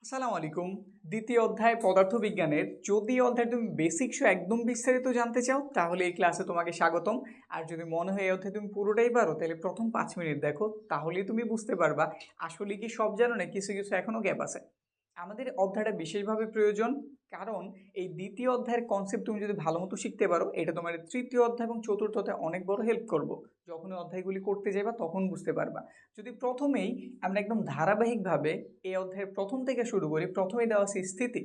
আসসালামু আলাইকুম। দ্বিতীয় অধ্যায় পদার্থবিজ্ঞানের যদি এই অধ্যায় তুমি বেসিক শো একদম বিস্তারিত জানতে চাও তাহলে এই ক্লাসে তোমাকে স্বাগতম। আর যদি মনে হয় এই অধ্যায় তুমি পুরোটাই পারো তাহলে প্রথম 5 মিনিট দেখো, তাহলেই তুমি বুঝতে পারবা আসলে কি সব জানো না, কিছু কিছু এখনো গ্যাপ আছে। আমাদের অধ্যায়টা বিশেষভাবে প্রয়োজন, কারণ এই দ্বিতীয় অধ্যায়ের কনসেপ্ট তুমি যদি ভালো মতো শিখতে পারো এটা তোমার তৃতীয় অধ্যায় এবং চতুর্থ অধ্যায় অনেক বড় হেল্প করবো। যখন এই অধ্যায়গুলি করতে যাবা তখন বুঝতে পারবা। যদি প্রথমেই আমরা একদম ধারাবাহিকভাবে এই অধ্যায়ের প্রথম থেকে শুরু করি, প্রথমেই দেওয়া আছে স্থিতি,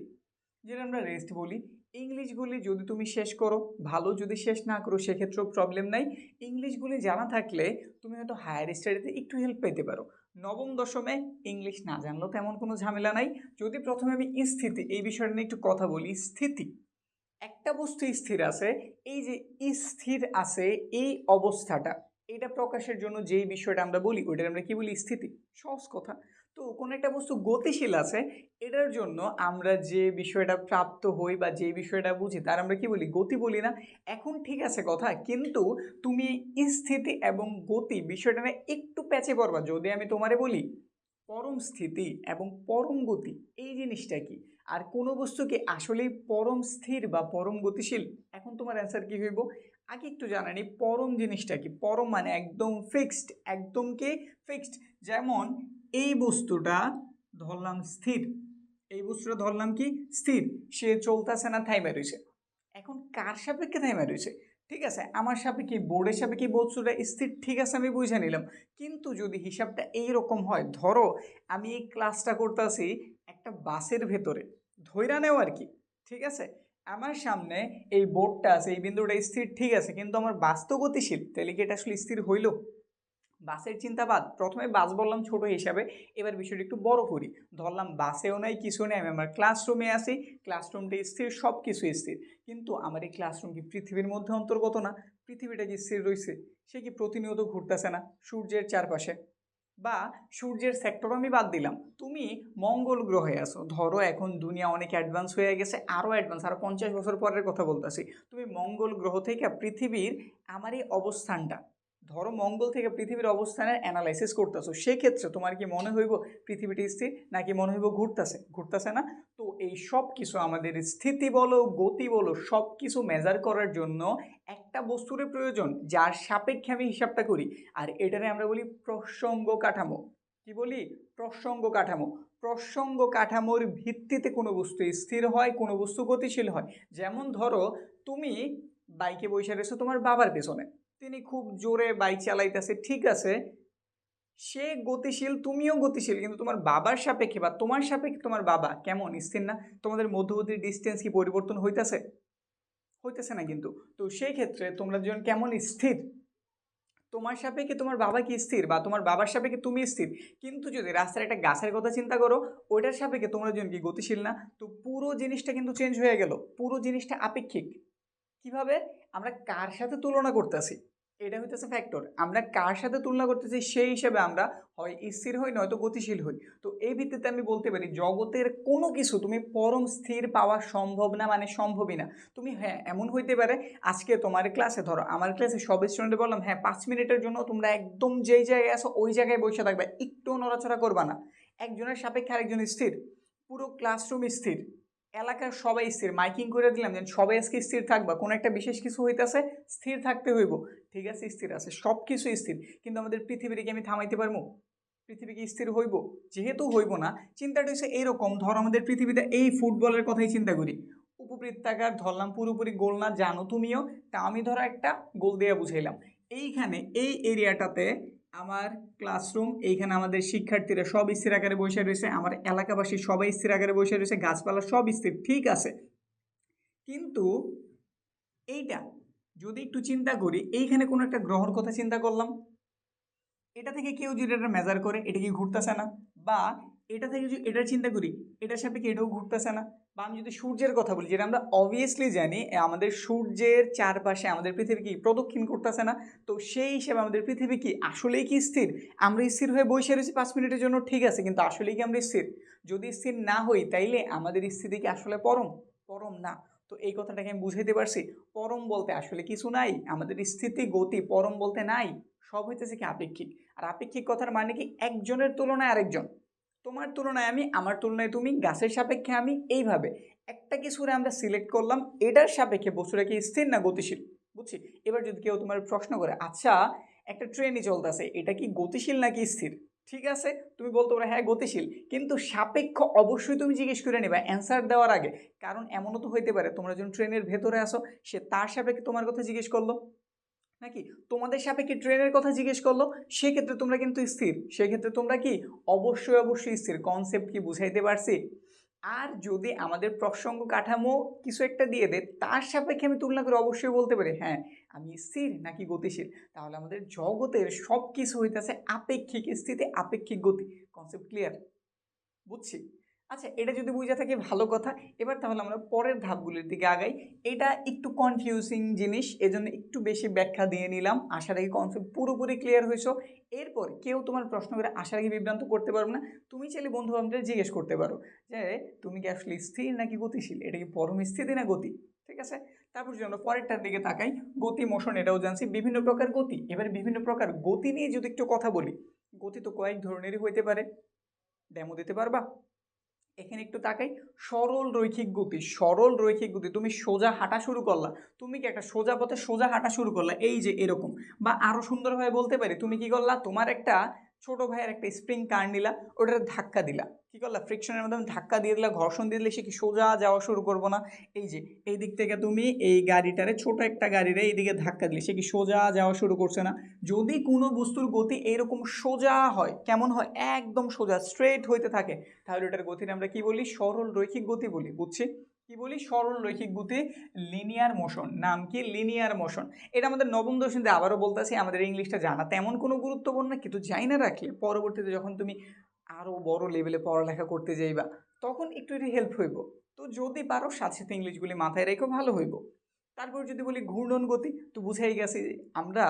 যেটা আমরা রেস্ট বলি। ইংলিশগুলি যদি তুমি শেষ করো ভালো, যদি শেষ না করো সেক্ষেত্রেও প্রবলেম নাই। ইংলিশগুলি জানা থাকলে তুমি হয়তো হায়ার স্টাডিতে একটু হেল্প পেতে পারো। নবম দশমে ইংলিশ না জানলেও তেমন কোনো ঝামেলা নাই। যদি প্রথমে আমি স্থিতি এই বিষয়টা নিয়ে একটু কথা বলি। স্থিতি, একটা বস্তু স্থির আছে, এই যে স্থির আছে এই অবস্থাটা, এটা প্রকাশের জন্য যেই বিষয়টা আমরা বলি ওইটার আমরা কি বলি? স্থিতি। সহজ কথা। তো কোনো একটা বস্তু গতিশীল আছে, এটার জন্য আমরা যে বিষয়টা প্রাপ্ত হই বা যে বিষয়টা বুঝি তার আমরা কি বলি? গতি বলি না? এখন ঠিক আছে কথা, কিন্তু তুমি স্থিতি এবং গতি বিষয়টা নিয়ে একটু প্যাচে পড়বা যদি আমি তোমারে বলি পরম স্থিতি এবং পরম গতি এই জিনিসটা কি, আর কোনো বস্তু কি আসলেই পরম স্থির বা পরম গতিশীল? এখন তোমার অ্যান্সার কি হইব? আগে একটু জানানি পরম জিনিসটা কি। পরম মানে একদম ফিক্সড, একদম কি ফিক্সড। যেমন এই বস্তুটা ধরলাম স্থির, এই বস্তুটা ধরলাম কি স্থির, সে চলতেছে না, থাইমা রয়েছে। এখন কার সাপেক্ষে থাইমা রয়েছে? ঠিক আছে, আমার সাপেক্ষে, বোর্ডের সাপেক্ষে বস্তুটা স্থির, ঠিক আছে আমি বুঝে নিলাম। কিন্তু যদি হিসাবটা এইরকম হয়, ধরো আমি এই ক্লাসটা করতেছি একটা বাসের ভেতরে, ধইরা নেও আর কি, ঠিক আছে, আমার সামনে এই বোর্ডটা আছে, এই বিন্দুটা স্থির, ঠিক আছে, কিন্তু আমার বাস তো গতিশীল, তাহলে কি এটা আসলে স্থির হইল? বাসের চিন্তাবাদ, প্রথমে বাস বললাম ছোট হিসাবে, এবার বিষয়টা একটু বড় করি। ধরলাম বাসেও নাই, কিছু নেই, আমি আমার ক্লাসরুমে আছি, ক্লাসরুমটা স্থির, সব কিছু স্থির, কিন্তু আমার এই ক্লাসরুম কি পৃথিবীর মধ্যে অন্তর্গত না? পৃথিবীটা কি স্থির রয়েছে? সে কি প্রতিনিয়ত ঘুরতেছে না সূর্যের চারপাশে? বা সূর্যের সেক্টর আমি বাদ দিলাম, তুমি মঙ্গল গ্রহে আছো, ধরো এখন দুনিয়া অনেক অ্যাডভান্স হয়ে গেছে, আরও অ্যাডভান্স, আরও 50 বছর পরের কথা বলতেছি, তুমি মঙ্গল গ্রহ থেকে পৃথিবীর আমার এই অবস্থানটা, ধরো মঙ্গল থেকে পৃথিবীর অবস্থানের অ্যানালাইসিস করতেছো, সেক্ষেত্রে তোমার কি মনে হইব পৃথিবীটি স্থির, নাকি মনে হইব ঘুরতেছে? ঘুরতেছে না? তো এই সব কিছু আমাদের স্থিতি বলো গতি বলো সব কিছু মেজার করার জন্য একটা বস্তুর প্রয়োজন যার সাপেক্ষে আমি হিসাবটা করি, আর এটারে আমরা বলি প্রসঙ্গ কাঠামো। কি বলি? প্রসঙ্গ কাঠামো। প্রসঙ্গ কাঠামোর ভিত্তিতে কোনো বস্তু স্থির হয়, কোনো বস্তু গতিশীল হয়। যেমন ধরো তুমি বাইকে বসে রয়েছো তোমার বাবার পেছনে, তিনি খুব জোরে বাইক চালাইতেছে, ঠিক আছে, সে গতিশীল তুমিও গতিশীল, কিন্তু তোমার বাবার সাপেক্ষে বা তোমার সাপেক্ষে তোমার বাবা কেমন? স্থির না? তোমাদের মধ্যবর্তী ডিস্টেন্স কি পরিবর্তন হইতেছে? হইতেছে না কিন্তু। তো সেই ক্ষেত্রে তোমরা দুজন কেমন স্থির? তোমার সাপেক্ষে তোমার বাবা কি স্থির, বা তোমার বাবার সাপেক্ষে তুমি স্থির, কিন্তু যদি রাস্তার একটা গাছের কথা চিন্তা করো, ওইটার সাপেক্ষে তোমরা দুজন কি গতিশীল না? তো পুরো জিনিসটা কিন্তু চেঞ্জ হয়ে গেল, পুরো জিনিসটা আপেক্ষিক। কিভাবে? আমরা কার সাথে তুলনা করতেছি, এটা হইতেছে ফ্যাক্টর। আমরা কার সাথে তুলনা করতেছি সেই হিসাবে আমরা হয় স্থির হই নয়তো গতিশীল হই। তো এই ভিত্তিতে আমি বলতে পারি জগতের কোনো কিছু তুমি পরম স্থির পাওয়া সম্ভব না, মানে সম্ভবই না। তুমি, হ্যাঁ এমন হইতে পারে আজকে তোমার ক্লাসে, ধরো আমার ক্লাসে সব স্টুডেন্টে বললাম হ্যাঁ 5 মিনিটের জন্য তোমরা একদম যেই জায়গায় আসো ওই জায়গায় বসে থাকবে, একটু নড়াচড়া করবা না। একজনের সাপেক্ষে আরেকজন স্থির, পুরো ক্লাসরুম স্থির, এলাকার সবাই স্থির, মাইকিং করে দিলাম যে সবাই আজকে স্থির থাকবা, কোনো একটা বিশেষ কিছু হইতেছে, স্থির থাকতে হইব, ঠিক আছে স্থির আছে, সব কিছু স্থির, কিন্তু আমাদের পৃথিবীকে আমি থামাইতে পারবো? পৃথিবী কি স্থির হইব? যেহেতু হইব না, চিন্তাটা হচ্ছে এইরকম, ধর আমাদের পৃথিবীতে এই ফুটবলের কথাই চিন্তা করি, উপবৃত্তাকার ধরলাম, পুরোপুরি গোল না, জানো তুমিও, তা আমি ধরো একটা গোল দিয়ে বুঝাইলাম, এইখানে এই এরিয়াটাতে আমার ক্লাসরুম, এইখানে আমাদের শিক্ষার্থীরা সব স্থির আকারে বসে রয়েছে, আমার এলাকাবাসী সবাই স্থির আকারে বসে রয়েছে, গাছপালা সব স্থির, ঠিক আছে, কিন্তু এইটা যদি একটু চিন্তা করি, এইখানে কোনো একটা গ্রহর কথা চিন্তা করলাম, এটা থেকে কেউ যদি এটা মেজার করে, এটা কি ঘুরতেছে না? বা এটা থেকে যদি এটা চিন্তা করি, এটার সাপেক্ষে এটাও ঘুরতেছে না? বা আমি যদি সূর্যের কথা বলি, যেটা আমরা অবভিয়াসলি জানি আমাদের সূর্যের চারপাশে আমাদের পৃথিবী কি প্রদক্ষিণ করতেছে না? তো সেই হিসেবে আমাদের পৃথিবী কি আসলেই কি স্থির? আমরা স্থির হয়ে বসে রয়েছি 5 মিনিটের জন্য, ঠিক আছে, কিন্তু আসলেই কি আমরা স্থির? যদি স্থির না হই তাইলে আমাদের স্থিতি কি আসলে পরম? পরম না। তো এই কথাটাকে আমি বুঝাইতে পারছি, পরম বলতে আসলে কিছু নাই, আমাদের স্থিতি গতি পরম বলতে নাই, সব হইতেছে কি আপেক্ষিক। আর আপেক্ষিক কথার মানে কি? একজনের তুলনায় আরেকজন, তোমার তুলনায় আমি, আমার তুলনায় তুমি, গাছের সাপেক্ষে আমি, এইভাবে একটা কিছুরে আমরা সিলেক্ট করলাম, এটার সাপেক্ষে বস্তুটা কি স্থির না গতিশীল, বুঝছি। এবার যদি কেউ তোমার প্রশ্ন করে, আচ্ছা একটা ট্রেনই চলতেছে, এটা কি গতিশীল নাকি স্থির, ঠিক আছে, তুমি বলতে পারো হ্যাঁ গতিশীল, কিন্তু সাপেক্ষ অবশ্যই তুমি জিজ্ঞেস করে নেবা অ্যান্সার দেওয়ার আগে। কারণ এমনও তো হইতে পারে তোমরা যখন ট্রেনের ভেতরে আসো, সে তার সাপেক্ষে তোমার কথা জিজ্ঞেস করলো, নাকি তোমাদের সাপেক্ষে ট্রেনের কথা জিজ্ঞেস করলো, সেক্ষেত্রে তোমরা কিন্তু স্থির, সেক্ষেত্রে তোমরা কি অবশ্যই অবশ্যই স্থির। কনসেপ্ট কি বুঝাইতে পারছি? আর যদি আমাদের প্রসঙ্গ কাঠামো কিছু একটা দিয়ে দেয়, তার সাপেক্ষে আমি তুলনা করে অবশ্যই বলতে পারি হ্যাঁ আমি স্থির নাকি গতিশীল, তাহলে আমাদের জগতের সব কিছু হইতেছে আপেক্ষিক স্থিতি, আপেক্ষিক গতি। Concept clear? বুঝছি। আচ্ছা, এটা যদি বুঝে থাকি ভালো কথা। এবার তাহলে আমরা পরের ধাপগুলির দিকে আগাই। এটা একটু কনফিউজিং জিনিস, এজন্য একটু বেশি ব্যাখ্যা দিয়ে নিলাম। আশা রাখি কনসেপ্ট পুরোপুরি ক্লিয়ার হয়েছ। এরপর কেউ তোমার প্রশ্ন করে আশা রাখি বিভ্রান্ত করতে পারবে না। তুমি চাইলে বন্ধু বান্ধবদের জিজ্ঞেস করতে পারো যে তুমি কি আসলে স্থির নাকি গতিশীল, এটা কি পরম স্থিতি না গতি, ঠিক আছে। তারপর যদি আমরা পরেরটার দিকে তাকাই, গতি মোশন, এটাও জানছি বিভিন্ন প্রকার গতি। এবার বিভিন্ন প্রকার গতি নিয়ে যদি একটু কথা বলি, গতি তো কয়েক ধরনেরই হইতে পারে, ডেমো দিতে পারবা? এখানে একটু তাকাই, সরল রৈখিক গতি। সরল রৈখিক গতি, তুমি সোজা হাঁটা শুরু করলা, তুমি কি একটা সোজা পথে সোজা হাঁটা শুরু করলা, এই যে এরকম, বা আরো সুন্দরভাবে বলতে পারি, তুমি কি করলা, তোমার একটা ছোট ভাইয়ের একটা স্প্রিং কার নিলা, ওটার ধাক্কা দিলা, কি করলা, ফ্রিকশনের মাধ্যমে ধাক্কা দিয়ে দিলা, ঘর্ষণ দিয়ে দিলে সে কি সোজা যাওয়া শুরু করবো না? এই যে এই দিক থেকে তুমি এই গাড়িটারে, ছোট একটা গাড়িরে এইদিকে ধাক্কা দিলে সে কি সোজা যাওয়া শুরু করছে না? যদি কোনো বস্তুর গতি এরকম সোজা হয়, কেমন হয়, একদম সোজা স্ট্রেট হইতে থাকে, তাহলে ওটার গতির আমরা কি বলি, সরল রৈখিক গতি বলি, বুঝছি। কি বলি, সরল রৈখিক গতি, লিনিয়ার মোশন। নাম কি, লিনিয়ার মোশন। এটা আমাদের নবম দশমীতে আবারও বলতেছি, আমাদের ইংলিশটা জানা তেমন কোনো গুরুত্বপূর্ণ না, কিন্তু যাই না রাখলে পরবর্তীতে যখন তুমি আরও বড় লেভেলে পড়ালেখা করতে যাইবা, তখন একটু একটু হেল্প হইব। তো যদি পারো সাথে সাথে ইংলিশগুলি মাথায় রেখো, ভালো হইব। তারপর যদি বলি ঘূর্ণন গতি, তো বুঝাই গেছি আমরা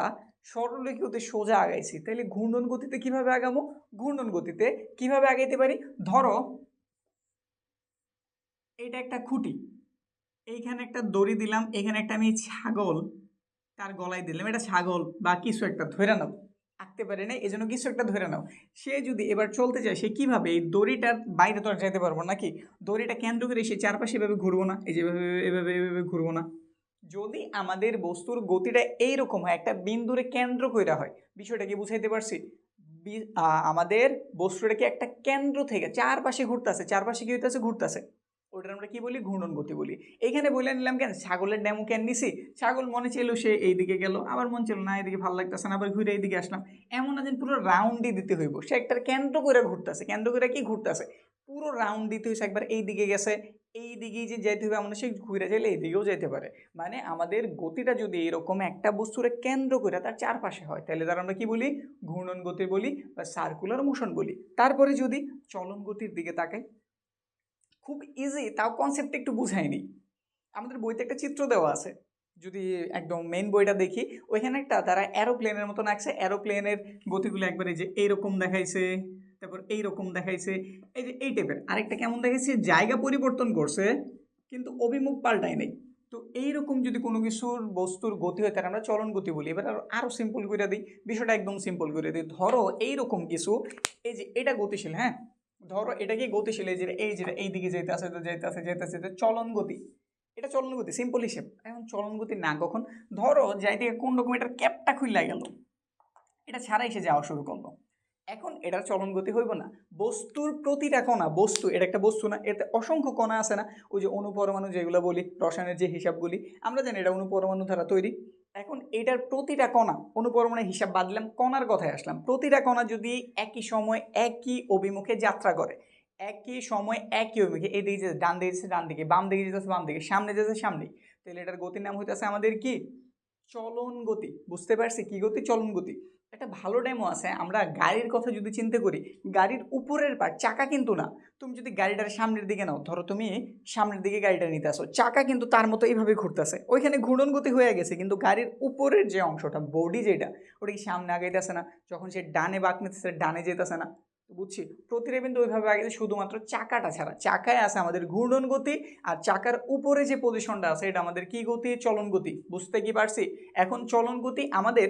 সরলরেখা গতি সোজা আগাইছি, তাহলে ঘূর্ণন গতিতে কিভাবে আগামো? ঘূর্ণন গতিতে কিভাবে আগাইতে পারি, ধরো এটা একটা খুঁটি, এইখানে একটা দড়ি দিলাম, এখানে একটা আমি ছাগল তার গলায় দিলাম, এটা ছাগল বা কিছু একটা ধরে নাও, আঁকতে পারে না এই জন্য কিছু একটা ধরে নাও। সে যদি এবার চলতে চায়, সে কিভাবে, এই দড়িটার বাইরে তো আর যেতে পারবো নাকি, দড়িটা কেন্দ্র করে সে চারপাশে এভাবে ঘুরবো না, এই যেভাবে এভাবে এভাবে ঘুরবো না। যদি আমাদের বস্তুর গতিটা এইরকম হয়, একটা বিন্দুরে কেন্দ্র কইরা হয়, বিষয়টা কি বুঝাইতে পারছি? আমাদের বস্তুটাকে একটা কেন্দ্র থেকে চারপাশে ঘুরতেছে, চারপাশে কি হইতেছে, ঘুরতেছে, ওটার আমরা কি বলি, ঘূর্ণন গতি বলি। এইখানে বলে নিলাম কেন, ছাগলের ডেমো কেন নিছি, ছাগল মনে ছিল সে এইদিকে গেল, আবার মন ছিল না এইদিকে ভালো লাগতেছে না, আবার ঘুরে এইদিকে আসলাম, এমন না যে পুরো রাউন্ডই দিতে হইব, সে একটা কেন্দ্র করে ঘুরতেছে, কেন্দ্র করে কি ঘুরতেছে, পুরো রাউন্ড দিতে হয়েছে, একবার এই দিকে গেছে, এই দিকেই যে যেতে হবে এমন সে ঘুরে চাইলে এই দিকেও যেতে পারে। মানে আমাদের গতিটা যদি এরকম একটা বস্তুরে কেন্দ্র করে তার চারপাশে হয়, তাহলে তার আমরা কি বলি, ঘূর্ণন গতি বলি বা সার্কুলার মোশন বলি। তারপরে যদি চলন গতির দিকে তাকাই, খুব ইজি, তাও কনসেপ্টটা একটু বুঝাইনি। আমাদের বইতে একটা চিত্র দেওয়া আছে, যদি একদম মেইন বইটা দেখি, ওইখানে একটা তারা অ্যারোপ্লেনের মতন আঁকছে, অ্যারোপ্লেনের গতিগুলো একবারে যে এইরকম দেখাইছে, তারপর এইরকম দেখাইছে, এই যে এই টাইপের। আরেকটা কেমন দেখাইছে, জায়গা পরিবর্তন করছে কিন্তু অভিমুখ পাল্টায় নেই। তো এইরকম যদি কোনো কিছুর বস্তুর গতি হয়, তার আমরা চলন গতি বলি। এবার আরও সিম্পল করে দিই, বিষয়টা একদম সিম্পল করে দিই। ধরো এইরকম কিছু, এই যে এটা গতিশীল, হ্যাঁ ধরো এটা কি গতিশীল, এই যে এই দিকে যেতে আসে যেতে আসে যেতে আসে, চলন গতি, এটা চলন গতি, সিম্পল হিসেব। এখন চলন গতি না কখন, ধরো যাই থেকে কোন রকম এটার ক্যাপটা খুললা গেল, এটা ছাড়াই সে যাওয়া শুরু করলো, এখন এটার চলন গতি হইব না। বস্তুর প্রতিটা কণা, বস্তু এটা একটা বস্তু না, এতে অসংখ্য কণা আছে না, ওই যে অনুপরমাণু যেগুলো বলি, রসায়নের যে হিসাবগুলি আমরা জানি এটা অনুপরমাণু দ্বারা তৈরি। এখন এটার প্রতিটা কণা, অনুপরমাণুর হিসাব বাদ দিলাম, কণার কথায় আসলাম, প্রতিটা কণা যদি একই সময় একই অভিমুখে যাত্রা করে, একই সময় একই অভিমুখে, এই দিকে যেতে ডান দিকে যেতে ডান দিকে, বাম দিকে যেতেছে বাম দিকে, সামনে যেতে সামনে, তাহলে এটার গতির নাম হইতেছে আমাদের কি, চলন গতি। বুঝতে পারছি কি গতি, চলন গতি। একটা ভালো ডেমো আছে, আমরা গাড়ির কথা যদি চিন্তা করি, গাড়ির উপরের পার্ট, চাকা কিন্তু না, তুমি যদি গাড়িটার সামনের দিকে নাও, ধরো তুমি সামনের দিকে গাড়িটা নিতে আসো, চাকা কিন্তু তার মতো এইভাবে ঘুরতেছে, ওইখানে ঘূর্ণন গতি হয়ে গেছে, কিন্তু গাড়ির উপরের যে অংশটা, বডি যেটা, ওটা কি সামনে আগাইতেছে না, যখন সে ডানে বাঁক নিতেছে ডানে যেতেছে না। বুঝছি, প্রতিটা কিন্তু ওইভাবে আগে, শুধুমাত্র চাকাটা ছাড়া, চাকায় আছে আমাদের ঘূর্ণন গতি, আর চাকার উপরে যে পজিশনটা আছে এটা আমাদের কি গতি, চলন গতি। বুঝতে কি পারছি? এখন চলন গতি আমাদের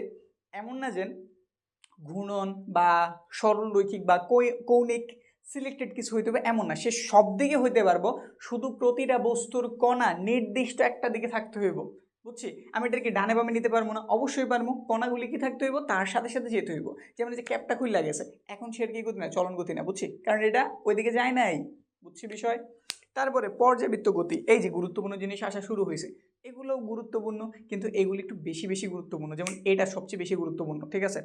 এমন না যে ঘূর্ণন বা সরল রৈখিক বা কৌণিক সিলেক্টেড কিছু হইতে হবে এমন না, সে সব দিকে হইতে পারবো, শুধু প্রতিটা বস্তুর কণা নির্দিষ্ট একটা দিকে থাকতে হইব। বুঝছি, আমি এটাকে ডানে বামে নিতে পারবো না, অবশ্যই পারবো, কণাগুলি কি থাকতে হইব তার সাথে সাথে যেতে হইব। যেমন যে ক্যাপটা খুললা গেছে, এখন সে কি গতি না, চলন গতি না, বুঝছি, কারণ এটা ওইদিকে যায় নাই। বুঝছি বিষয়। তারপরে পর্যাবৃত্ত গতি, এই যে গুরুত্বপূর্ণ জিনিস আসা শুরু হয়েছে, এগুলোও গুরুত্বপূর্ণ, কিন্তু এগুলি একটু বেশি বেশি গুরুত্বপূর্ণ, যেমন এটা সবচেয়ে বেশি গুরুত্বপূর্ণ, ঠিক আছে।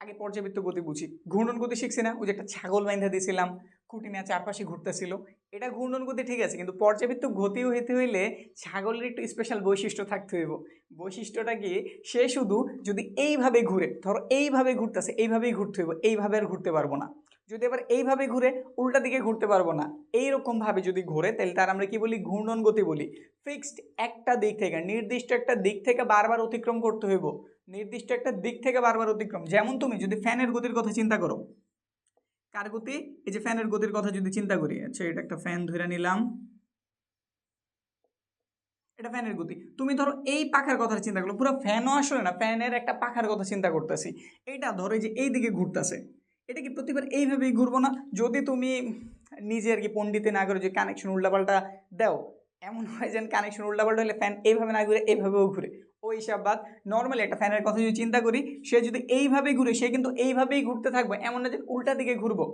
আগে পর্যাবৃত্ত গতি বুঝি, ঘূর্ণন গতি শিখছি না, ওই যে একটা ছাগল বাইন্ধা দিয়েছিলাম, খুঁটি না চারপাশে ঘুরতেছিল, এটা ঘূর্ণন গতি, ঠিক আছে, কিন্তু পর্যাবৃত্ত গতি হইতে হইলে ছাগলের একটু স্পেশাল বৈশিষ্ট্য থাকতে হইব। বৈশিষ্ট্যটা কি, সে শুধু যদি এইভাবে ঘুরে, ধরো এইভাবে ঘুরতেছে, এইভাবেই ঘুরতে হইব, এইভাবে আর ঘুরতে পারবো না। যদি আবার এইভাবে ঘুরে উল্টা দিকে ঘুরতে পারবো না, এইরকম ভাবে যদি ঘুরে, তাহলে তার আমরা কি বলি, ঘূর্ণন গতি বলি। ফিক্সড একটা দিক থেকে, নির্দিষ্ট একটা দিক থেকে বারবার অতিক্রম করতে হইব, নির্দিষ্ট একটা দিক থেকে বারবার অতিক্রম। যেমন তুমি যদি ফ্যানের গতির কথা চিন্তা করো, কার গতি, এই যে ফ্যানের গতির কথা যদি চিন্তা করি, আচ্ছা এটা একটা ফ্যান ধরে নিলাম, এটা ফ্যানের গতি, তুমি ধরো এই পাখার কথা চিন্তা করলো, পুরো ফ্যানও আসলে না, ফ্যানের একটা পাখার কথা চিন্তা করতেছি, এইটা ধরো যে এই দিকে ঘুরতেছে, এটা কি প্রতিবার এইভাবেই ঘুরবো না? যদি তুমি নিজে আর কি পণ্ডিতে না করে যে কানেকশন উল্টাপাল্টা দাও, এমন হয় যেন কানেকশন উল্টাপাল্টা হলে ফ্যান এইভাবে না ঘুরে এইভাবেও ঘুরে, ওই হিসাব বাদ। নর্মালি একটা ফ্যানের কথা যদি চিন্তা করি, সে যদি এইভাবেই ঘুরে, সে কিন্তু এইভাবেই ঘুরতে থাকবে, এমন না যে উল্টা দিকে ঘুরবো।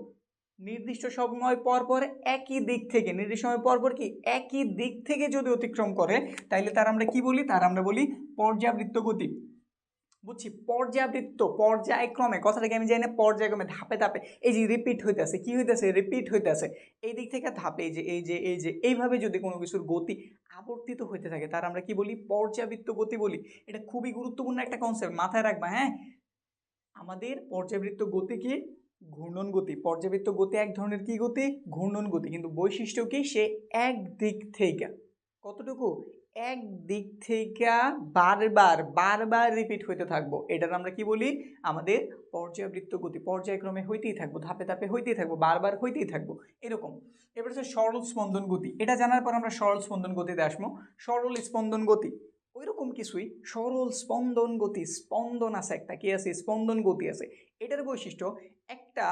নির্দিষ্ট সময় পর পর একই দিক থেকে, নির্দিষ্ট সময় পর পর কি একই দিক থেকে যদি অতিক্রম করে, তাইলে তার আমরা কি বলি, তার আমরা বলি পর্যাবৃত্ত গতি। বুঝছি, পর্যাবৃত্ত, পর্যায়ক্রমে, কথাটাকে আমি জানি না, পর্যায়ক্রমে, ধাপে ধাপে, এই যে রিপিট হইতেছে, কি হইতেছে, রিপিট হইতেছে, এই দিক থেকে ধাপে, এই যে এই যে এই যে এইভাবে যদি কোনো কিছুর গতি আবর্তিত হইতে থাকে, তার আমরা কি বলি, পর্যাবৃত্ত গতি বলি। এটা খুবই গুরুত্বপূর্ণ একটা কনসেপ্ট, মাথায় রাখবা। হ্যাঁ, আমাদের পর্যাবৃত্ত গতি কি, ঘূর্ণন গতি। পর্যাবৃত্ত গতি এক ধরনের কি গতি, ঘূর্ণন গতি, কিন্তু বৈশিষ্ট্য কি, সে এক দিক থেকে, কতটুকু, এক দিক থেকে বারবার বারবার রিপিট হইতে থাকবো, এটার আমরা কি বলি, আমাদের পর্যাবৃত্ত গতি। পর্যায়ক্রমে হইতেই থাকবো, ধাপে ধাপে হইতেই থাকবো, বারবার হইতেই থাকবো, এরকম। এবার হচ্ছে সরল স্পন্দন গতি, এটা জানার পর আমরা সরল স্পন্দন গতিতে আসবো। সরল স্পন্দন গতি ওই রকম কিছুই, সরল স্পন্দন গতি, স্পন্দন আছে একটা, কি আছে, স্পন্দন গতি আছে। এটার বৈশিষ্ট্য একটা,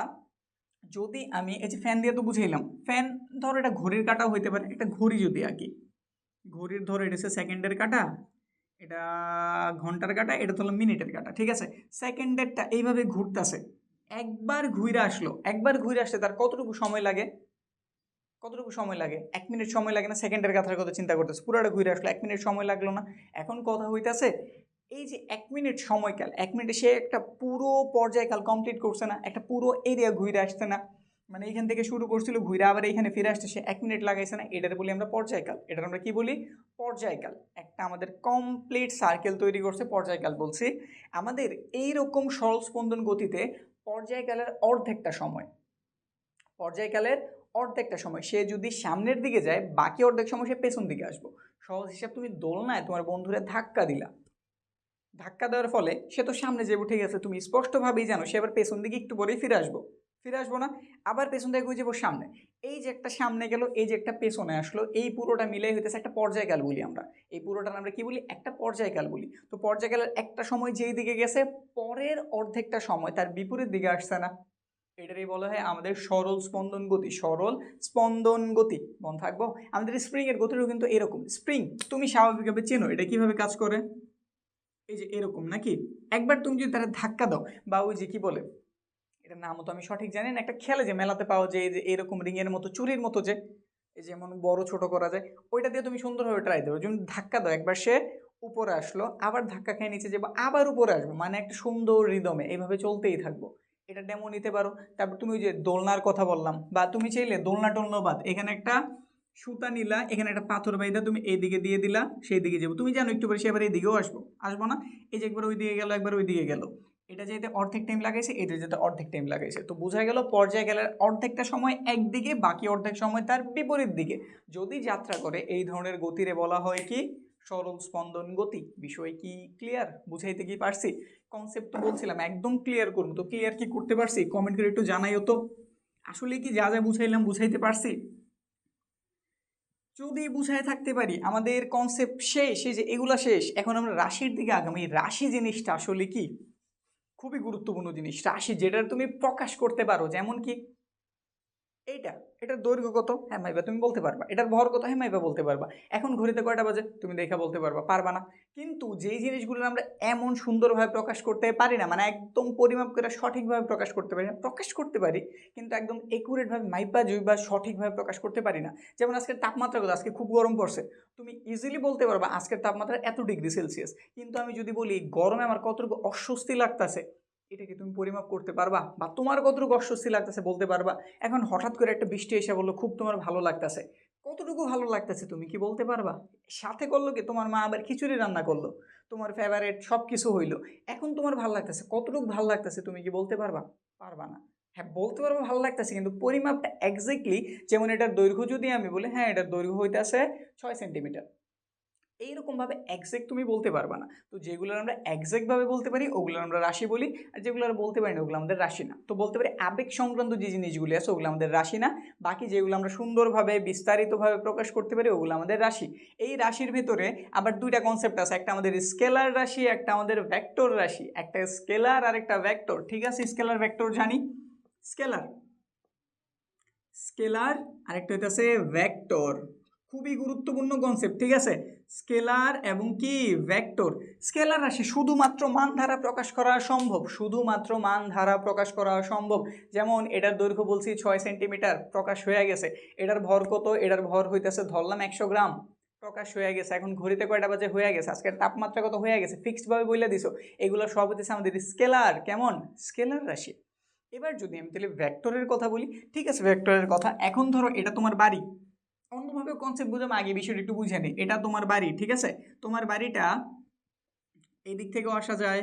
যদি আমি এই যে ফ্যান দিয়ে তো বুঝাইলাম, ফ্যান ধরো এটা ঘড়ির কাঁটাও হইতে পারে, একটা ঘড়ি যদি আঁকি, ঘড়ির ধরো এটা হচ্ছে সেকেন্ডের কাঁটা, এটা ঘন্টার কাঁটা, এটা তো হলো মিনিটের কাঁটা, ঠিক আছে। সেকেন্ডেরটা এইভাবে ঘুরতেছে, একবার ঘুরে আসলো, একবার ঘুরে আসলে তার কতটুকু সময় লাগে, কতটুকু সময় লাগে, 1 মিনিট সময় লাগে না? সেকেন্ডের কথার কথা চিন্তা করতেছে, পুরোটা ঘুরে আসলো, 1 মিনিট সময় লাগলো না? এখন কথা হইতেছে, এই যে 1 মিনিট সময়কাল, 1 মিনিটে সে একটা পুরো পর্যায়কাল কমপ্লিট করছে না, একটা পুরো এরিয়া ঘুরে আসছে না, মানে এখান থেকে শুরু করছিল, ঘুরে আবার এখানে ফিরে আসছে, সে 1 মিনিট লাগাইছে না, এটার বলি আমরা পর্যায়কাল। এটার আমরা কি বলি, পর্যায়কাল। একটা আমাদের কমপ্লিট সার্কেল তৈরি করছে, পর্যায়কাল বলছি। আমাদের এইরকম সরল স্পন্দন গতিতে পর্যায়কালের অর্ধেকটা সময়, পর্যায়কালের অর্ধেকটা সময় সে যদি সামনের দিকে যায়, বাকি অর্ধেক সময় সে পেছন দিকে আসবো। সহজ হিসাব, তুমি দোলনায় তোমার বন্ধুরে ধাক্কা দিলা, ধাক্কা দেওয়ার ফলে সে তো সামনে যে উঠে গেছে, তুমি স্পষ্টভাবেই জানো সে আবার পেছন দিকে একটু পরেই ফিরে আসবো, ফিরে আসবো না? আবার পেছন থেকে হয়ে যাবো সামনে, এই যে একটা সামনে গেল, এই যে একটা পেছনে আসলো, এই পুরোটা মিলে হইতেছে একটা পর্যায়কাল বলি আমরা। এই পুরোটার আমরা কি বলি, একটা পর্যায়কাল বলি। তো পর্যায়কালের একটা সময় যেই দিকে গেছে, পরের অর্ধেকটা সময় তার বিপরীত দিকে আসছে না, এটারই বলা হয় আমাদের সরল স্পন্দন গতি। সরল স্পন্দন গতি, মন থাকবো। আমাদের স্প্রিং এর গতিও কিন্তু এরকম। স্প্রিং তুমি স্বাভাবিকভাবে চেনো, এটা কিভাবে কাজ করে, এই যে এরকম নাকি, একবার তুমি যদি তারা ধাক্কা দাও, বা ওই যে কি বলে, এটার নাম তো আমি সঠিক জানি না, একটা খেলে যে মেলাতে পাওয়া যায়, এই যে এরকম রিং এর মতো, চুরির মতো, যে এই যেমন বড় ছোট করা যায়, ওইটা দিয়ে তুমি সুন্দরভাবে ট্রাই দেবো। যদি ধাক্কা দাও, একবার সে উপরে আসলো, আবার ধাক্কা খেয়ে নিচে যাবো, আবার উপরে আসবো, মানে একটা সুন্দর রিদমে এইভাবে চলতেই থাকবো। এটা ডেমো নিতে পারো। তারপর তুমি ওই যে দোলনার কথা বললাম, বা তুমি চাইলে দোলনা টোলনা বাদ, এখানে একটা সুতা নিলা, এখানে একটা পাথর বাইদা তুমি এইদিকে দিয়ে দিলা, সেই দিকে যাবো, তুমি জানো একটু পরে সে এবার এইদিকেও আসবো, আসবো না? এই যে একবার ওই দিকে গেল, একবার ওই দিকে গেল, এটা যেতে অর্ধেক টাইম লাগাইছে, এটা যেতে অর্ধেক টাইম লাগাইছে, তো বোঝা গেল পর্যায়কালের অর্ধেকটা সময় একদিকে, বাকি অর্ধেক সময় তার বিপরীত দিকে যদি যাত্রা করে, এই ধরনের গতিরে বলা হয় কি, সরল স্পন্দন গতি। বিষয় কি ক্লিয়ার? বুঝাইতে কি পারছি? কনসেপ্ট তো বলছিলাম একদম ক্লিয়ার করবো, তো ক্লিয়ার কি করতে পারছি? কমেন্ট করে একটু জানাইও তো, আসলে কি যা যা বুঝাইলাম বুঝাইতে পারছি? যদি বুঝায় থাকতে পারি, আমাদের কনসেপ্ট শেষ, এই যে এগুলা শেষ, এখন আমরা রাশির দিকে আগামী। রাশি জিনিসটা আসলে কি, খুবই গুরুত্বপূর্ণ জিনিস। রাশি যেটা তুমি প্রকাশ করতে পারো, যেমন কি এইটা, এটার দৈর্ঘ্য কত? হ্যাঁ মাইবা তুমি বলতে পারবা। এটার ভর কত? হ্যাঁ মাইবা বলতে পারবা। এখন ঘড়িতে কয়টা বাজে তুমি দেখা বলতে পারবা? পারবা না। কিন্তু যেই জিনিসগুলো আমরা এমন সুন্দরভাবে প্রকাশ করতে পারি না, মানে একদম পরিমাপ করে সঠিকভাবে প্রকাশ করতে পারি না, প্রকাশ করতে পারি কিন্তু একদম একুরেটভাবে মাইপা জুইবা সঠিকভাবে প্রকাশ করতে পারি না। যেমন আজকের তাপমাত্রা কত? আজকে খুব গরম পড়ছে, তুমি ইজিলি বলতে পারবা আজকের তাপমাত্রা এত ডিগ্রি সেলসিয়াস। কিন্তু আমি যদি বলি গরমে আমার কতটুকু অস্বস্তি লাগতেছে, এটা কি তুমি পরিমাপ করতে পারবা? বা তোমার কতটুকু অস্বস্তি লাগতেছে বলতে পারবা? এখন হঠাৎ করে একটা বৃষ্টি এসে বললো খুব তোমার ভালো লাগতেছে, কতটুকু ভালো লাগতেছে তুমি কি বলতে পারবা? সাথে করলো কি তোমার মা আবার খিচুড়ি রান্না করলো, তোমার ফেভারিট সব কিছু হইলো, এখন তোমার ভালো লাগতেছে, কতটুকু ভালো লাগতেছে তুমি কি বলতে পারবা? পারবা না। হ্যাঁ বলতে পারবো ভালো লাগতেছে, কিন্তু পরিমাপটা এক্স্যাক্টলি, যেমন এটার দৈর্ঘ্য যদি আমি বলি, হ্যাঁ এটার দৈর্ঘ্য হইতেছে 6 সেন্টিমিটার, এইরকমভাবে এক্স্যাক্ট তুমি বলতে পারবা না। তো যেগুলো আমরা এক্স্যাক্টভাবে বলতে পারি ওগুলো আমরা রাশি বলি, আর যেগুলো আমরা বলতে পারি না ওগুলো আমাদের রাশি না। তো বলতে পারি আবেগ সংক্রান্ত যে জিনিসগুলি আছে ওগুলো আমাদের রাশি না, বাকি যেগুলো আমরা সুন্দরভাবে বিস্তারিতভাবে প্রকাশ করতে পারি ওগুলো আমাদের রাশি। এই রাশির ভেতরে আবার দুইটা কনসেপ্ট আছে, একটা আমাদের স্কেলার রাশি, একটা আমাদের ভেক্টর রাশি। একটা স্কেলার আর একটা ভেক্টর, ঠিক আছে? স্কেলার ভেক্টর জানি, স্কেলার স্কেলার আরেকটা হইতেছে ভেক্টর, খুবই গুরুত্বপূর্ণ কনসেপ্ট, ঠিক আছে? স্কেলার এবং কি ভেক্টর। স্কেলার রাশি শুধুমাত্র মান ধারা প্রকাশ করা সম্ভব, শুধুমাত্র মান ধারা প্রকাশ করা সম্ভব। যেমন এটার দৈর্ঘ্য বলছি 6 সেন্টিমিটার, প্রকাশ হয়ে গেছে। এটার ভর কত? এটার ভর হইতেছে ধরলাম 100 গ্রাম, প্রকাশ হয়ে গেছে। এখন ঘড়িতে কয়টা বাজে? হয়ে গেছে। আজকের তাপমাত্রা কত? হয়ে গেছে, ফিক্সড ভাবে বলে দিছো। এগুলো সব হইতেছে আমাদের স্কেলার, কেমন? স্কেলার রাশি। এবার যদি আমি তাহলে ভেক্টরের কথা বলি, ঠিক আছে ভেক্টরের কথা, এখন ধরো এটা তোমার বাড়ি, অন্যভাবে কনসেপ্ট বুঝাম, আগে বিষয়টা একটু বুঝে নিই। এটা তোমার বাড়ি, ঠিক আছে? তোমার বাড়িটা এই দিক থেকে আসা যায়,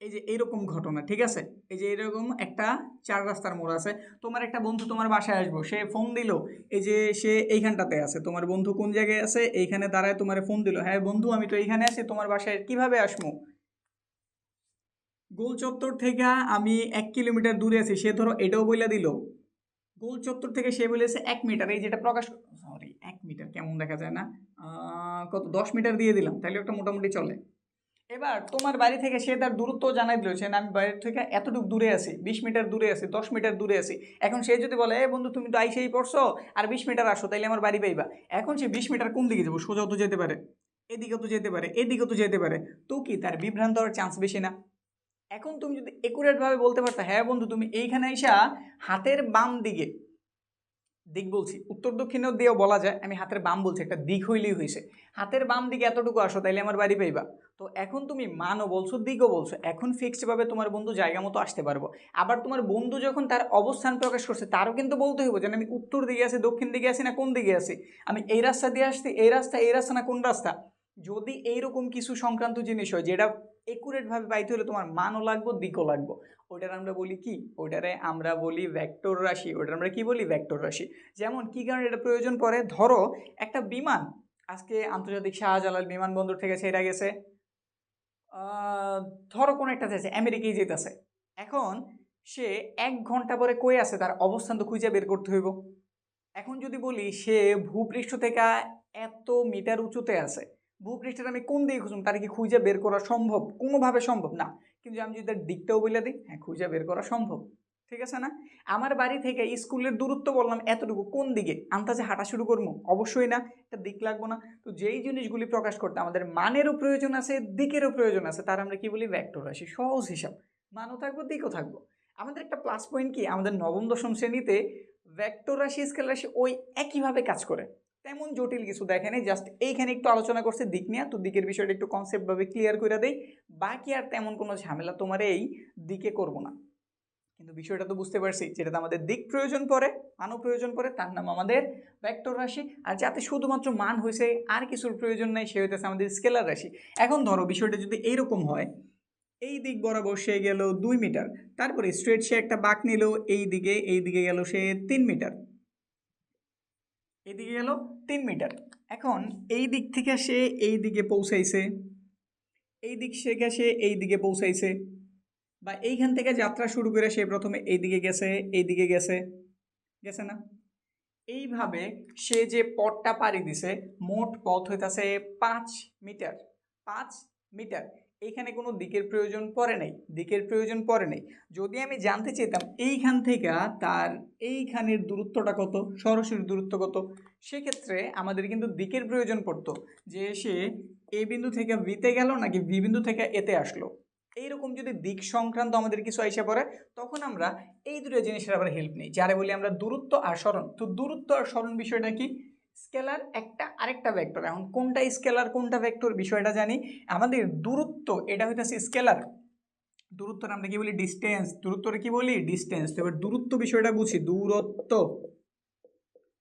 এই যে এরকম ঘটনা, ঠিক আছে? এই যে এরকম একটা 4 রাস্তার মোড় আছে, তোমার একটা বন্ধু তোমার বাসায় আসবো, সে ফোন দিল, এই যে সে এইখানটাতে আছে, তোমার বন্ধু কোন জায়গায় আছে? এইখানে দাঁড়ায় তোমার ফোন দিল, হ্যাঁ বন্ধু আমি তো এইখানে আছি, তোমার বাসায় কিভাবে আসবো? গোল চত্বর থেকে আমি 1 কিলোমিটার দূরে আছি, সে ধরো এটাও বইলা দিল। গোল চত্বর থেকে সে বলেছে 1 মিটার, এই যেটা প্রকাশ, সরি 1 মিটার কেমন দেখা যায় না, কত 10 মিটার দিয়ে দিলাম, তাহলে একটা মোটামুটি চলে। এবার তোমার বাড়ি থেকে সে তার দূরত্ব জানাই দিল, সে না আমি বাড়ি থেকে এতটুকু দূরে আছি, 20 মিটার দূরে আছি, 10 মিটার দূরে আছি। এখন সে যদি বলে এ বন্ধু তুমি তো আইসেই পড়ছো, আর 20 মিটার আসো, তাইলে আমার বাড়ি পাইবা। এখন সে 20 মিটার কোন দিকে যাবো? সোজাও তো যেতে পারে, এদিকেও তো যেতে পারে, এদিকেও তো যেতে পারে, তো কি তার বিভ্রান্ত হওয়ার চান্স বেশি না? এখন তুমি যদি একুরেট ভাবে বলতে পারতা, হ্যাঁ বন্ধু তুমি এইখানে আইসা হাতের বাম দিকে, দিক বলছি উত্তর দক্ষিণেও দিয়েও বলা যায়, আমি হাতের বাম বলছি, একটা দিক হইলেই হয়েছে, হাতের বাম দিকে এতটুকু আসো তাইলে আমার বাড়ি পাইবা। তো এখন তুমি মানও বলছো দিকও বলছো, এখন ফিক্সড ভাবে তোমার বন্ধু জায়গা মতো আসতে পারবো। আবার তোমার বন্ধু যখন তার অবস্থান প্রকাশ করছে তারও কিন্তু বলতে হইব যে আমি উত্তর দিকে আছি, দক্ষিণ দিকে আছি, না কোন দিকে আছি, আমি এই রাস্তা দিয়ে আসছি, এই রাস্তা না কোন রাস্তা। যদি এইরকম কিছু সংক্রান্ত জিনিস হয় যেটা একুরেট ভাবে পাইতে হলে তোমার মানও লাগবো, দিকও লাগবো, ওইটার আমরা বলি কি? ওইটারে আমরা বলি ভেক্টর রাশি। ওইটার আমরা কি বলি? ভেক্টর রাশি। যেমন কি কারণে এটা প্রয়োজন পড়ে? ধরো একটা বিমান আজকে আন্তর্জাতিক শাহজালাল বিমানবন্দর থেকে ছেড়ে গেছে, ধরো কোনো একটা যাচ্ছে আমেরিকায় যেতেছে, এখন সে 1 ঘন্টা পরে কই আছে তার অবস্থান তো খুঁজে বের করতে হইব। এখন যদি বলি সে ভূপৃষ্ঠ থেকে এত মিটার উঁচুতে আছে, ভূপৃষ্ঠের আমি কোন দিকে খুঁজুম, তার কি খুঁজে বের করা সম্ভব? কোনোভাবে সম্ভব না। কিন্তু আমি যদি তার দিকটাও বলে দিই, হ্যাঁ খুঁজে বের করা সম্ভব, ঠিক আছে না? আমার বাড়ি থেকে স্কুলের দূরত্ব বললাম এতটুকু, কোন দিকে আন্দাজে হাঁটা শুরু করবো? অবশ্যই না, একটা দিক লাগবো না? তো যেই জিনিসগুলি প্রকাশ করতে আমাদের মানেরও প্রয়োজন আছে, দিকেরও প্রয়োজন আছে, তার আমরা কি বলি? ভেক্টর রাশি। সহজ হিসাব, মানও থাকবো, দিকও থাকবো। আমাদের একটা প্লাস পয়েন্ট কি, আমাদের নবম দশম শ্রেণীতে ভেক্টর রাশি স্কেলার রাশি ওই একইভাবে কাজ করে, তেমন জটিল কিছু দেখেনি, জাস্ট এইখানে একটু আলোচনা করছে দিক নিয়ে, তো দিকের বিষয়টা একটু কনসেপ্টভাবে ক্লিয়ার করে দেই, বাকি আর তেমন কোনো ঝামেলা তোমার এই দিকে করব না। কিন্তু বিষয়টা তো বুঝতে পারছি, যেটাতে আমাদের দিক প্রয়োজন পড়ে, মানও প্রয়োজন পড়ে, তার নাম আমাদের ভেক্টর রাশি। আর যাতে শুধুমাত্র মান হয়েছে আর কিছুর প্রয়োজন নেই, সে হইতেছে আমাদের স্কেলার রাশি। এখন ধরো বিষয়টা যদি এইরকম হয়, এই দিক বরাবর সে গেল 2 মিটার, তারপরে স্ট্রেট সে একটা বাঁক নিল এই দিকে গেল সে 3 মিটার, এদিকে গেল 3 মিটার। এখন এই দিক থেকে সে এই দিকে পৌঁছাইছে, এই দিক থেকে সে এই দিকে পৌঁছাইছে, বা এইখান থেকে যাত্রা শুরু করে সে প্রথমে এইদিকে গেছে, এইদিকে গেছে, গেছে না? এইভাবে সে যে পথটা পাড়ি দিছে, মোট পথ হইতাছে 5 মিটার, 5 মিটার। এইখানে কোনো দিকের প্রয়োজন পড়ে নাই, দিকের প্রয়োজন পড়ে নাই। যদি আমি জানতে চাইতাম এইখান থেকে তার এইখানের দূরত্বটা কত, সরাসরি দূরত্ব কত, সেক্ষেত্রে আমাদের কিন্তু দিকের প্রয়োজন পড়তো, যে সে এ বিন্দু থেকে বিতে গেল নাকি বি বিন্দু থেকে এতে আসলো। এইরকম যদি দিক সংক্রান্ত আমাদের কিছু আইসা পড়ে, তখন আমরা এই দুটো জিনিসের আবার হেল্প নিই, যারা বলি আমরা দূরত্ব আর সরণ। তো দূরত্ব আর সরণ বিষয়টা কি, স্কেলার একটা আরেকটা ভেক্টর। এখন কোনটা স্কেলার কোনটা ভেক্টর বিষয়টা জানি। আমাদের দূরত্ব এটা হইতেছে স্কেলার, দূরত্বটা আমরা কি বলি ডিস্টেন্স, দূরত্বটা কি বলি ডিস্টেন্স। তো এবার দূরত্ব বিষয়টা বুঝি, দূরত্ব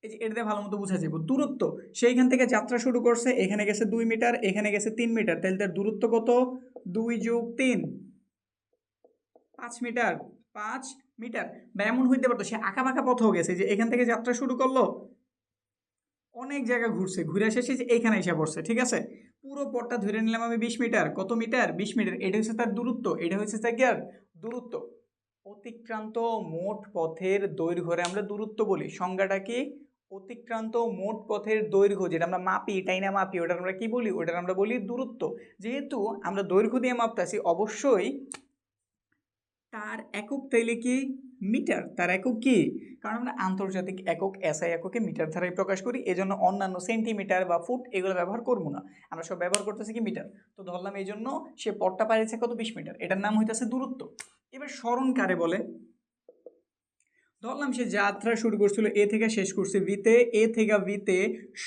এই যে এটা ভালো মতো বুঝা যাবে। দূরত্ব সেইখান থেকে যাত্রা শুরু করছে, এখানে গেছে 2 মিটার, এখানে গেছে 3 মিটার, তাহলে তার দূরত্ব কত, 2 যোগ 3 5 মিটার, 5 মিটার। বা এমন হইতে পারতো সে আঁকা বাঁকা পথও গেছে, যে এখান থেকে যাত্রা শুরু করলো, অনেক জায়গা ঘুরছে, ঘুরে শেষে যে এইখানে এসে পড়ছে, ঠিক আছে। পুরো পথটা ধরে নিলাম আমি 20 মিটার, কত মিটার 20 মিটার, এটা হচ্ছে তার দূরত্ব, এটা হচ্ছে তার দূরত্ব। অতিক্রান্ত মোট পথের দৈর্ঘ্যে আমরা দূরত্ব বলি। সংজ্ঞাটা কি, অতিক্রান্ত মোট পথের দৈর্ঘ্য, যেটা আমরা মাপি তাই না মাপি, ওটা আমরা কি বলি, ওটা আমরা বলি দূরত্ব। যেহেতু আমরা দৈর্ঘ্য দিয়ে মাপতেছি, অবশ্যই তার একক তাইলে কি মিটার, তার একক কি, কারণ আমরা আন্তর্জাতিক একক এসআই এককে মিটার ধারায় প্রকাশ করি, এজন্য অন্যান্য সেন্টিমিটার বা ফুট এগুলো ব্যবহার করবো না, আমরা সব ব্যবহার করতেছি কি মিটার। তো ধরলাম এই জন্য সে পথটা পাইছে কত 20 মিটার, এটার নাম হইতেছে দূরত্ব। এবার সরণ কারে বলে, ধরলাম সে যাত্রা শুরু করছিল এ থেকে শেষ করছে বিতে, এ থেকে বিতে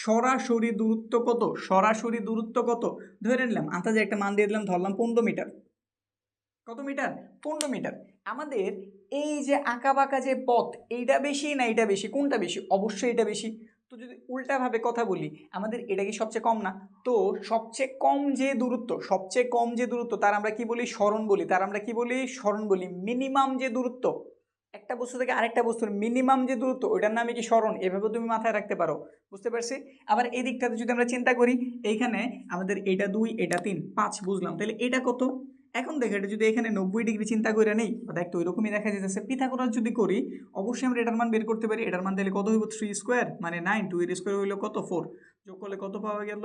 সরাসরি দূরত্ব কত, সরাসরি দূরত্ব কত ধরে নিলাম, আন্দাজে একটা মান দিয়ে দিলাম, ধরলাম 15 মিটার। কত মিটার, 15 মিটার। আমাদের এই যে আঁকা বাঁকা যে পথ, এইটা বেশি না এটা বেশি, কোনটা বেশি, অবশ্যই এটা বেশি। তো যদি উল্টাভাবে কথা বলি, আমাদের এটা কি সবচেয়ে কম না, তো সবচেয়ে কম যে দূরত্ব, সবচেয়ে কম যে দূরত্ব তার আমরা কি বলি সরণ বলি, তার আমরা কি বলি সরণ বলি। মিনিমাম যে দূরত্ব, একটা বস্তু থেকে আরেকটা বস্তুর মিনিমাম যে দূরত্ব, ওইটার নামে কি সরণ, এভাবে তুমি মাথায় রাখতে পারো, বুঝতে পারছি। আবার এই দিকটাতে যদি আমরা চিন্তা করি, এইখানে আমাদের এটা 2 এটা 3 5 বুঝলাম, তাহলে এটা কত। এখন দেখো এটা যদি এখানে 90 ডিগ্রি চিন্তা করে নেই, দেখতো ওইরকমই দেখা যেতেছে। পিথাগোরাস যদি করি, অবশ্যই আমরা এটার মান বের করতে পারি, এটার মান তাহলে কত হইব 3 স্কোয়ার মানে 9, 2 এর স্কোয়ার হইলো কত 4, যোগ করলে কত পাওয়া গেল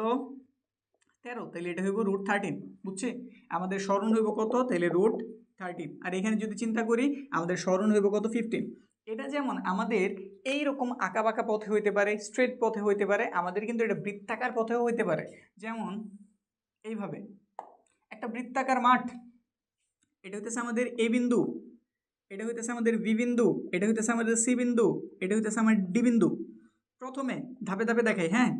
13, তাহলে এটা হইব √13, বুঝছি। আমাদের সরণ হইব কত, তাহলে √13। আর এখানে যদি চিন্তা করি, আমাদের সরণ হইব কত 15। এটা যেমন আমাদের এইরকম আঁকা বাঁকা পথে হইতে পারে, স্ট্রেট পথে হইতে পারে, আমাদের কিন্তু এটা বৃত্তাকার পথেও হইতে পারে। যেমন এইভাবে একটা বৃত্তাকার মাঠ, এটা হইতেছে আমাদের এ বিন্দু, এটা হইতেছে আমাদের বি বিন্দু, এটা হইতেছে আমাদের সি বিন্দু, এটা হইতেছে আমার ডি বিন্দু। প্রথমে ধাপে ধাপে দেখাই, হ্যাঁ।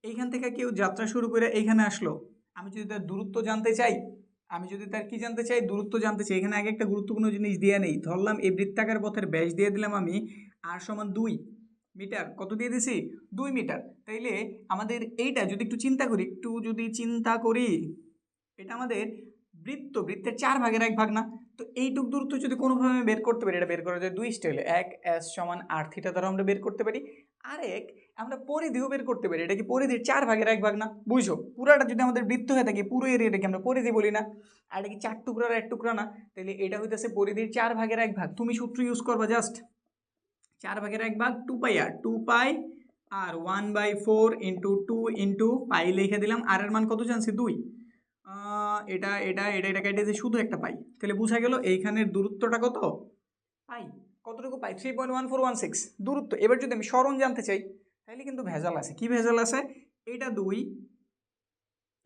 এইখান থেকে কেউ যাত্রা শুরু করে এইখানে আসলো, আমি যদি তার দূরত্ব জানতে চাই, আমি যদি তার কি জানতে চাই, দূরত্ব জানতে চাই, এখানে আগে একটা গুরুত্বপূর্ণ জিনিস দিয়ে নেই। ধরলাম এই বৃত্তাকার পথের ব্যাস দিয়ে দিলাম আমি আর সমান 2 মিটার, কত দিয়ে দিছি 2 মিটার। তাইলে আমাদের এইটা যদি একটু চিন্তা করি, এটা আমাদের বৃত্ত, বৃত্তের 4 ভাগের 1 ভাগ না। তো এইটুক দূরত্ব যদি কোনোভাবে আমি বের করতে পারি, এটা বের করা যায় 2 স্টাইলে। এক S সমান r θ দ্বারা আমরা বের করতে পারি, আরেক আমরা পরিধিও বের করতে পারি। এটা কি পরিধির 4 ভাগের 1 ভাগ না, বুঝো। পুরাটা যদি আমাদের বৃত্ত হয়ে থাকে, পুরো এরিয়াটাকে আমরা পরিধি বলি না, আর এটা কি 4 টুকরার 1 টুকরা না, তাহলে এটা হইতেছে পরিধির 4 ভাগের 1 ভাগ। তুমি সূত্র ইউজ করবা জাস্ট 4 ভাগের 1 ভাগ 2 পাই আর 2 পাই আর 1/4 ইন্টু 2 ইন্টু পাই লিখে দিলাম। আর এর মান কত জানছি 2, এটা এটা এটা এটা কেটেছে শুধু একটা পাই, তাহলে বোঝা গেল এইখানের দূরত্বটা কত পাই। কতটুকু পাই 3.1416 দূরত্ব। এবার যদি আমি সরণ জানতে চাই, তাহলে কিন্তু ভেজাল আছে। কি ভেজাল আছে, এটা 2,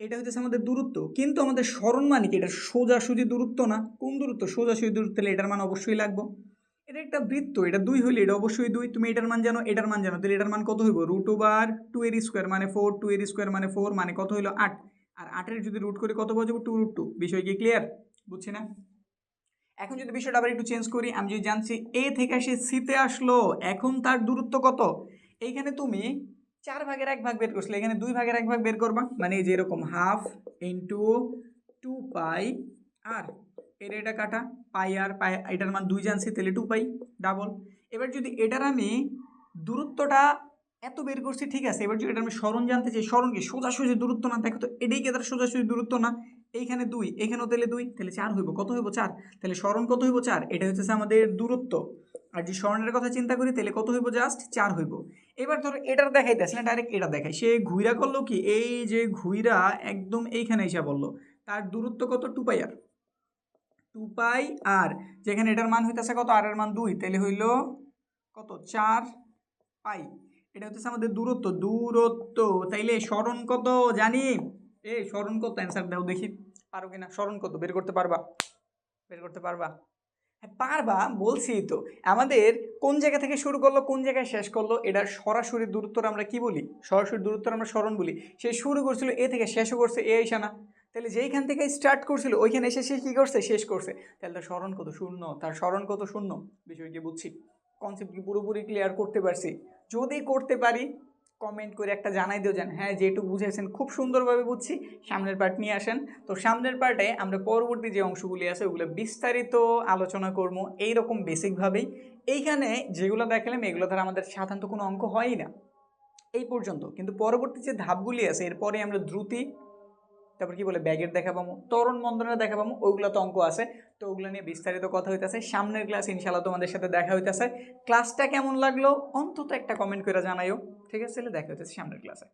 এটা হচ্ছে আমাদের দূরত্ব, কিন্তু আমাদের সরণ মানে কি, এটা সোজাসুজি দূরত্ব না। কোন দূরত্ব, সোজাসুজি দূরত্ব, তাহলে এটার মান অবশ্যই লাগবে। এটা একটা বৃত্ত, এটা 2 হইলে এটা অবশ্যই 2, তুমি এটার মান জানো এটার মান জানো, তাহলে এটার মান কত হইব √2 এর স্কোয়ার মানে 4, 2 এর স্কোয়ার মানে 4 মানে কত হইলো 8, আর 8 এর যদি রুট করে কত পাওয়া যাবে 2√2। বিষয় কি ক্লিয়ার, বুঝছি না। এখন যদি বিষয়টা আবার একটু চেঞ্জ করি, আমি যদি জানছি এ থেকে সে সিতে আসলো, এখন তার দূরত্ব কত, এইখানে তুমি 4 ভাগের 1 ভাগ বের করছিলে, এখানে 2 ভাগের 1 ভাগ বের করবা, মানে যে এরকম হাফ ইন্টু 2 পাই আর এটা কাটা পাই আর পাই, এটার মান 2 জানছি, তাহলে 2 পাই ডাবল। এবার যদি এটার আমি দূরত্বটা এত বের করছি, ঠিক আছে। এবার যদি এটা আমি সরণ জানতে চাই, সরণ কি সোজাসুজি দূরত্ব না, দেখো তো এটাই কি তার সোজাসুজি দূরত্ব না, এইখানে 2 এখানেও তাহলে 2, তাহলে 4 হইব, কত হইব 4, তাহলে সরণ কত হইব 4, এটা হচ্ছে আমাদের দূরত্ব। আর যে সরণের কথা চিন্তা করি, তাহলে কত হইব জাস্ট 4 হইব। এবার ধরো এটার দেখাইতেছে না, ডাইরেক্ট এটা দেখাই, সে ঘুইরা করলো কি, এই যে ঘুইরা একদম এইখানে এসে বললো, তার দূরত্ব কত 2πr, 2πr, যেখানে এটার মান হইতেছে কত, আর এর মান 2, তাহলে হইল কত 4π। এটা হচ্ছে আমাদের দূরত্ব। তাইলে স্মরণ কত জানি, স্মরণ কত, অ্যান্সার দাও দেখি পারো কিনা। স্মরণ কত বের করতে পারবা? হ্যাঁ পারবা, বলছি তো। আমাদের কোন জায়গা থেকে শুরু করলো কোন জায়গায় শেষ করলো, এটার সরাসরি দূরত্ব আমরা কি বলি? সরাসরি দূরত্ব আমরা স্মরণ বলি। সে শুরু করছিল এ থেকে, শেষও করছে এ আইসা না, তাহলে যেইখান থেকে স্টার্ট করছিল ওইখানে এসে সে কী করছে, শেষ করছে। তাহলে তার স্মরণ কত? শূন্য। তার স্মরণ কত? শূন্য। বিষয় কি বুঝছি? কনসেপ্ট কি পুরোপুরি ক্লিয়ার করতে পারছি? যদি করতে পারি কমেন্ট করে একটা জানাই দিও, জান হ্যাঁ যেটুকু বুঝেছেন খুব সুন্দরভাবে বুঝছি, সামনের পার্ট নিয়ে আসেন। তো সামনের পার্টে আমরা পরবর্তী যে অংশগুলি আছে ওগুলো বিস্তারিত আলোচনা করবো এইরকম বেসিকভাবেই। এইখানে যেগুলো দেখালাম এগুলো দ্বারা আমাদের সাধারণত কোনো অঙ্ক হয়ই না এই পর্যন্ত, কিন্তু পরবর্তী যে ধাপগুলি আছে এরপরে আমরা দ্রুতি, তারপর কি বলে ব্যাগের দেখা পাবো, ত্বরণ বন্ধনের দেখা পাবো, ওইগুলো তো অঙ্ক আছে। তো ওগুলো নিয়ে বিস্তারিত কথা হইতেছে সামনের ক্লাস, ইনশাল্লাহ তোমাদের সাথে দেখা হইতেছে। ক্লাসটা কেমন লাগলো অন্তত একটা কমেন্ট করে জানাইও, ঠিক আছে? দেখা হইতেছে সামনের ক্লাসে।